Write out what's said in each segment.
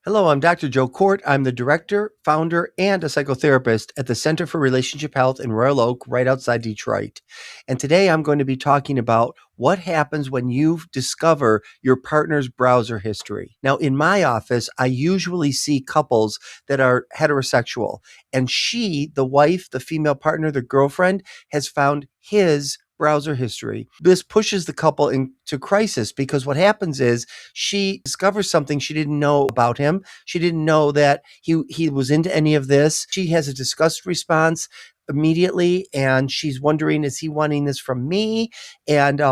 Hello, I'm Dr. Joe Kort. I'm the director, founder, and a psychotherapist at the Center for Relationship Health in Royal Oak, right outside Detroit. And today I'm going to be talking about what happens when you discover your partner's browser history. Now, in my office, I usually see couples that are heterosexual, and she, the wife, the female partner, the girlfriend, has found his browser history. This pushes the couple into crisis because what happens is she discovers something she didn't know about him. She didn't know that he was into any of this. She has a disgust response immediately, and she's wondering, is he wanting this from me? And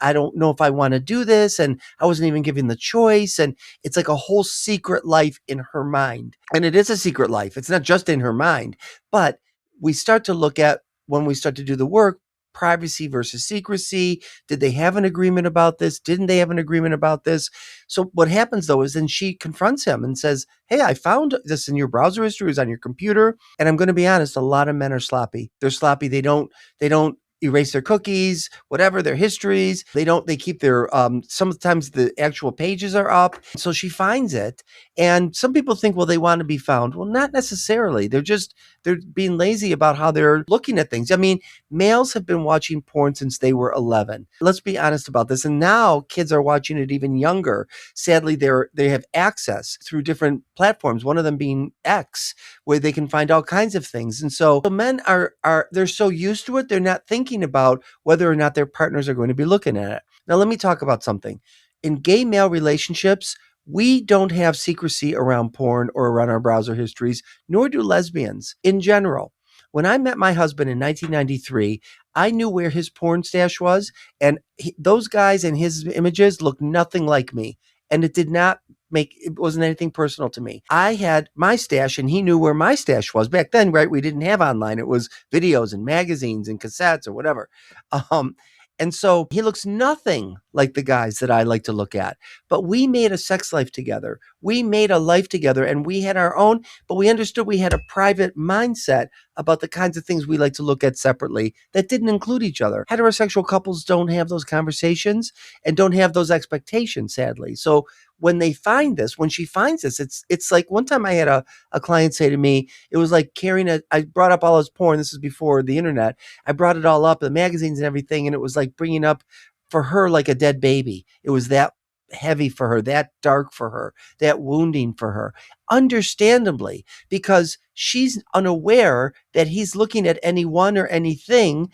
I don't know if I want to do this, and I wasn't even given the choice. And it's like a whole secret life in her mind. And it is a secret life. It's not just in her mind, but we start to look at, when we start to do the work, privacy versus secrecy. Did they have an agreement about this? Didn't they have an agreement about this? So what happens though is then she confronts him and says, hey, I found this in your browser history, it's on your computer. And I'm going to be honest, a lot of men are sloppy. They're sloppy. They don't erase their cookies, whatever, their histories. They keep their, sometimes the actual pages are up. So she finds it. And some people think, well, they want to be found. Well, not necessarily. They're being lazy about how they're looking at things. I mean, males have been watching porn since they were 11. Let's be honest about this. And now kids are watching it even younger. Sadly, they have access through different platforms, one of them being X, where they can find all kinds of things. And so the men they're so used to it, they're not thinking about whether or not their partners are going to be looking at it. Now, let me talk about something. In gay male relationships, we don't have secrecy around porn or around our browser histories, nor do lesbians in general. When I met my husband in 1993, I knew where his porn stash was, and those guys and his images looked nothing like me. And it wasn't anything personal to me. I had my stash and he knew where my stash was. Back then, right, we didn't have online. It was videos and magazines and cassettes or whatever. Um, and so he looks nothing like the guys that I like to look at. But we made a sex life together. We made a life together, and we had our own, but we understood we had a private mindset about the kinds of things we like to look at separately that didn't include each other. Heterosexual couples don't have those conversations and don't have those expectations, sadly. So when she finds this, it's like one time I had a client say to me, it was like I brought up all his porn. This is before the internet. I brought it all up, the magazines and everything. And it was like bringing up for her like a dead baby. It was that heavy for her, that dark for her, that wounding for her, understandably, because she's unaware that he's looking at anyone or anything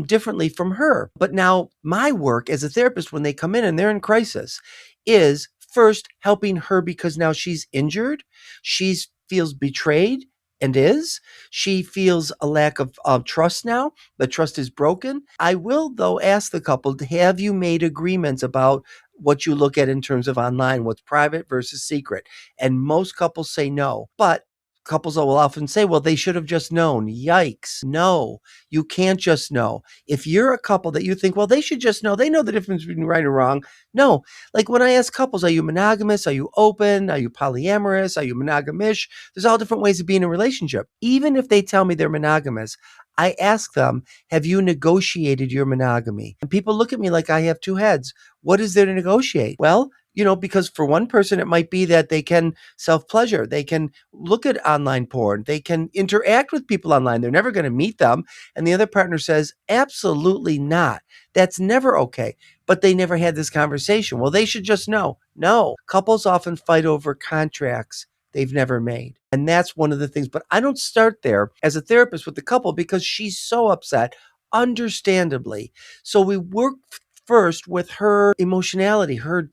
differently from her. But now my work as a therapist, when they come in and they're in crisis, is first helping her, because now she's injured. She feels betrayed and is. She feels a lack of trust now. The trust is broken. I will, though, ask the couple, have you made agreements about what you look at in terms of online, what's private versus secret? And most couples say no. But couples will often say, well, they should have just known. Yikes. No, you can't just know. If you're a couple that you think, well, they should just know, they know the difference between right and wrong. No, like when I ask couples, are you monogamous? Are you open? Are you polyamorous? Are you monogamish? There's all different ways of being in a relationship. Even if they tell me they're monogamous, I ask them, have you negotiated your monogamy? And people look at me like I have two heads. What is there to negotiate? Well, because for one person, it might be that they can self-pleasure. They can look at online porn. They can interact with people online. They're never going to meet them. And the other partner says, absolutely not. That's never okay. But they never had this conversation. Well, they should just know. No, couples often fight over contracts they've never made. And that's one of the things. But I don't start there as a therapist with the couple because she's so upset, understandably. So we work first with her emotionality, her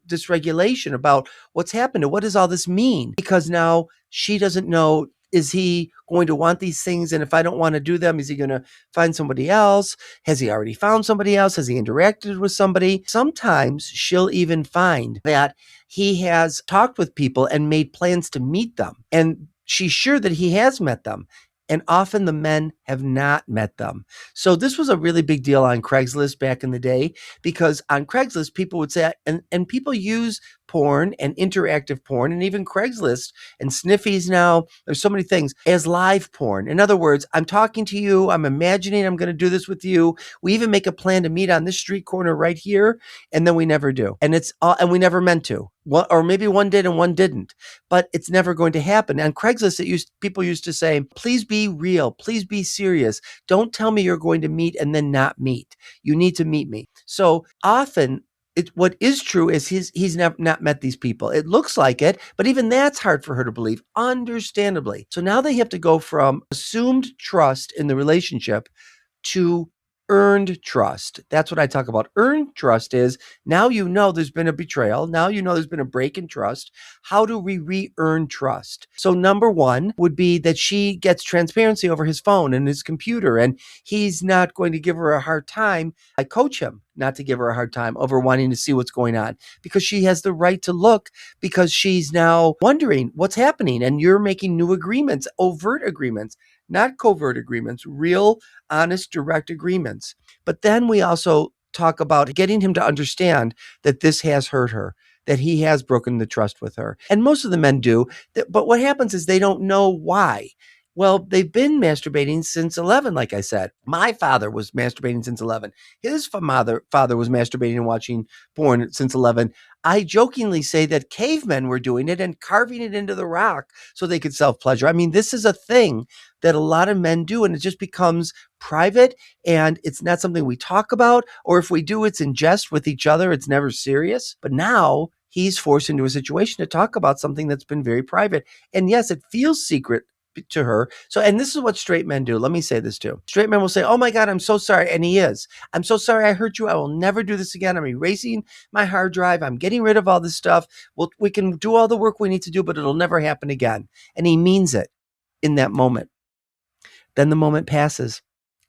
dysregulation about what's happened and what does all this mean? Because now she doesn't know, is he going to want these things? And if I don't want to do them, is he going to find somebody else? Has he already found somebody else? Has he interacted with somebody? Sometimes she'll even find that he has talked with people and made plans to meet them. And she's sure that he has met them. And often the men have not met them. So this was a really big deal on Craigslist back in the day, because on Craigslist, people would say, and people use porn and interactive porn and even Craigslist and Sniffies now, there's so many things, as live porn. In other words, I'm talking to you, I'm imagining I'm going to do this with you. We even make a plan to meet on this street corner right here, and then we never do. And we never meant to. or maybe one did and one didn't, but it's never going to happen. On Craigslist, people used to say, please be real, please be serious. Don't tell me you're going to meet and then not meet. You need to meet me. So often, what is true is he's never not met these people. It looks like it, but even that's hard for her to believe, understandably. So now they have to go from assumed trust in the relationship to earned trust. That's what I talk about. Earned trust is now you know there's been a betrayal. Now you know there's been a break in trust. How do we re-earn trust? So number one would be that she gets transparency over his phone and his computer, and he's not going to give her a hard time. I coach him not to give her a hard time over wanting to see what's going on, because she has the right to look, because she's now wondering what's happening, and you're making new agreements, overt agreements, not covert agreements, real, honest, direct agreements. But then we also talk about getting him to understand that this has hurt her, that he has broken the trust with her. And most of the men do. But what happens is they don't know why. Well, they've been masturbating since 11, like I said. My father was masturbating since 11. His father was masturbating and watching porn since 11. I jokingly say that cavemen were doing it and carving it into the rock so they could self-pleasure. I mean, this is a thing that a lot of men do, and it just becomes private, and it's not something we talk about, or if we do, it's in jest with each other. It's never serious. But now he's forced into a situation to talk about something that's been very private. And yes, it feels secret to her. So, and this is what straight men do. Let me say this too. Straight men will say, oh my God, I'm so sorry. And he is. I'm so sorry I hurt you. I will never do this again. I'm erasing my hard drive. I'm getting rid of all this stuff. We can do all the work we need to do, but it'll never happen again. And he means it in that moment. Then the moment passes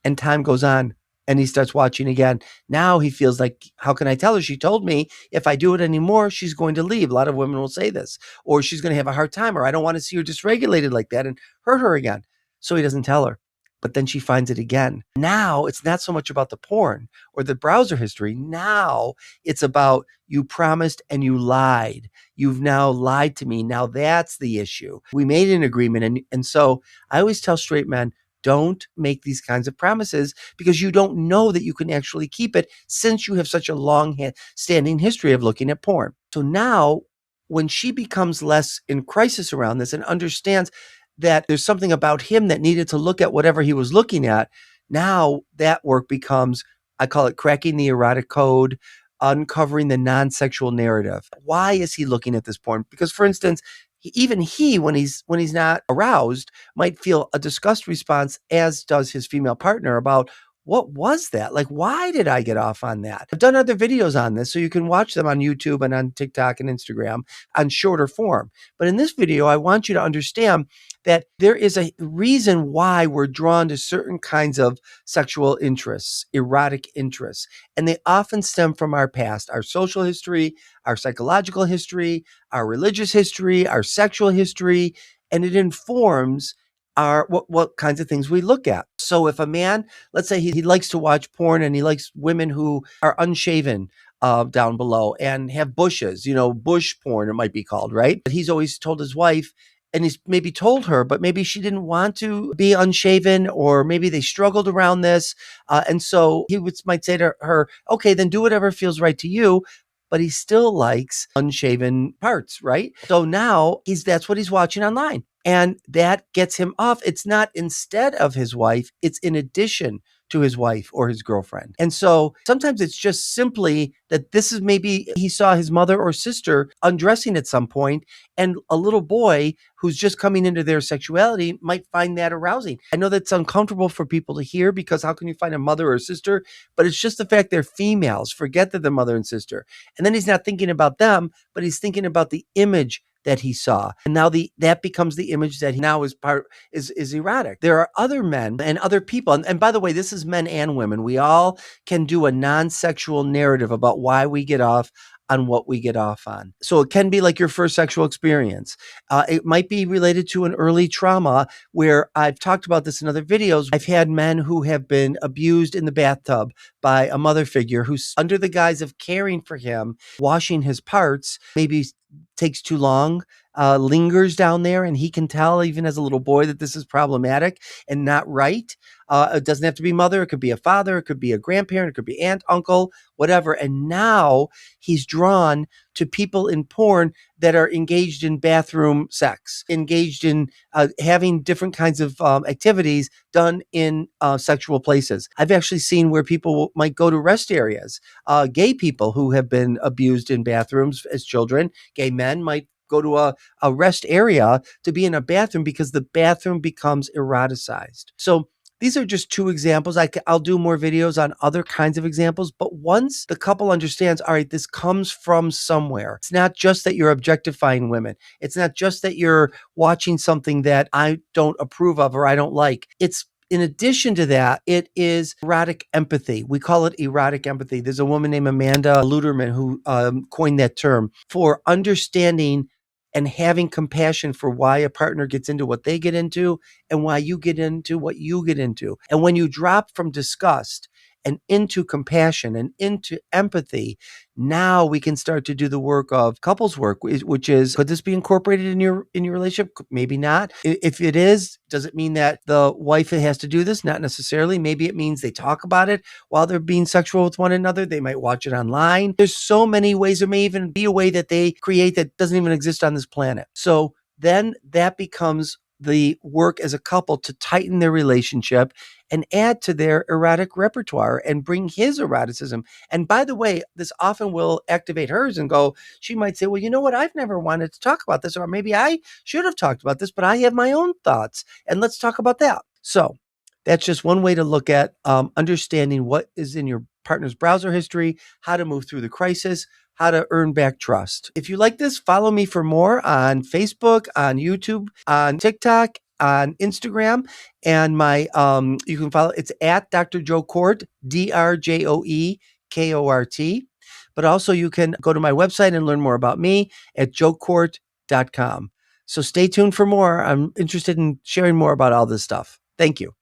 and time goes on and he starts watching again. Now he feels like, how can I tell her? She told me if I do it anymore, she's going to leave. A lot of women will say this, or she's going to have a hard time, or I don't want to see her dysregulated like that and hurt her again. So he doesn't tell her. But then she finds it again. Now it's not so much about the porn or the browser history. Now it's about you promised and you lied. You've now lied to me. Now that's the issue. We made an agreement. And so I always tell straight men, don't make these kinds of promises, because you don't know that you can actually keep it, since you have such a long standing history of looking at porn. So now when she becomes less in crisis around this and understands that there's something about him that needed to look at whatever he was looking at, now that work becomes, I call it cracking the erotic code, uncovering the non-sexual narrative. Why is he looking at this porn? Because, for instance, even he, when he's not aroused, might feel a disgust response, as does his female partner, about what was that? Like, why did I get off on that? I've done other videos on this, so you can watch them on YouTube and on TikTok and Instagram on shorter form. But in this video, I want you to understand that there is a reason why we're drawn to certain kinds of sexual interests, erotic interests. And they often stem from our past, our social history, our psychological history, our religious history, our sexual history, and it informs what kinds of things we look at. So if a man, let's say he likes to watch porn and he likes women who are unshaven down below and have bushes, bush porn, it might be called, right? But he's always told his wife, and he's maybe told her, but maybe she didn't want to be unshaven, or maybe they struggled around this. And so he might say to her, okay, then do whatever feels right to you. But he still likes unshaven parts, right? So now that's what he's watching online. And that gets him off. It's not instead of his wife, it's in addition to his wife or his girlfriend. And so sometimes it's just simply that this is, maybe he saw his mother or sister undressing at some point, and a little boy who's just coming into their sexuality might find that arousing. I know that's uncomfortable for people to hear, because how can you find a mother or a sister? But it's just the fact they're females. Forget that they're mother and sister. And then he's not thinking about them, but he's thinking about the image that he saw. And now that becomes the image that he now is erotic. There are other men and other people. And by the way, this is men and women. We all can do a non-sexual narrative about why we get off on what we get off on. So it can be like your first sexual experience. It might be related to an early trauma, where I've talked about this in other videos. I've had men who have been abused in the bathtub by a mother figure who's, under the guise of caring for him, washing his parts, maybe takes too long, lingers down there, and he can tell even as a little boy that this is problematic and not right. It doesn't have to be mother. It could be a father. It could be a grandparent. It could be aunt, uncle, whatever. And now he's drawn to people in porn that are engaged in bathroom sex, engaged in having different kinds of activities done in sexual places. I've actually seen where people might go to rest areas. Gay people who have been abused in bathrooms as children, gay men might go to a rest area to be in a bathroom because the bathroom becomes eroticized. So these are just two examples. I'll do more videos on other kinds of examples. But once the couple understands, all right, this comes from somewhere. It's not just that you're objectifying women. It's not just that you're watching something that I don't approve of or I don't like. It's in addition to that, it is erotic empathy. We call it erotic empathy. There's a woman named Amanda Luderman who coined that term for understanding and having compassion for why a partner gets into what they get into and why you get into what you get into. And when you drop from disgust and into compassion and into empathy, now we can start to do the work of couples work, which is, could this be incorporated in your relationship? Maybe not. If it is, does it mean that the wife has to do this? Not necessarily. Maybe it means they talk about it while they're being sexual with one another. They might watch it online. There's so many ways. There may even be a way that they create that doesn't even exist on this planet. So then that becomes the work as a couple to tighten their relationship and add to their erotic repertoire and bring his eroticism. And by the way, this often will activate hers and go, she might say, well, you know what? I've never wanted to talk about this, or maybe I should have talked about this, but I have my own thoughts and let's talk about that. So that's just one way to look at understanding what is in your partner's browser history, how to move through the crisis, how to earn back trust. If you like this, follow me for more on Facebook, on YouTube, on TikTok, on Instagram, and my you can follow, it's at Dr. Joe Kort, DrJoeKort. But also you can go to my website and learn more about me at joekort.com. So stay tuned for more. I'm interested in sharing more about all this stuff. Thank you.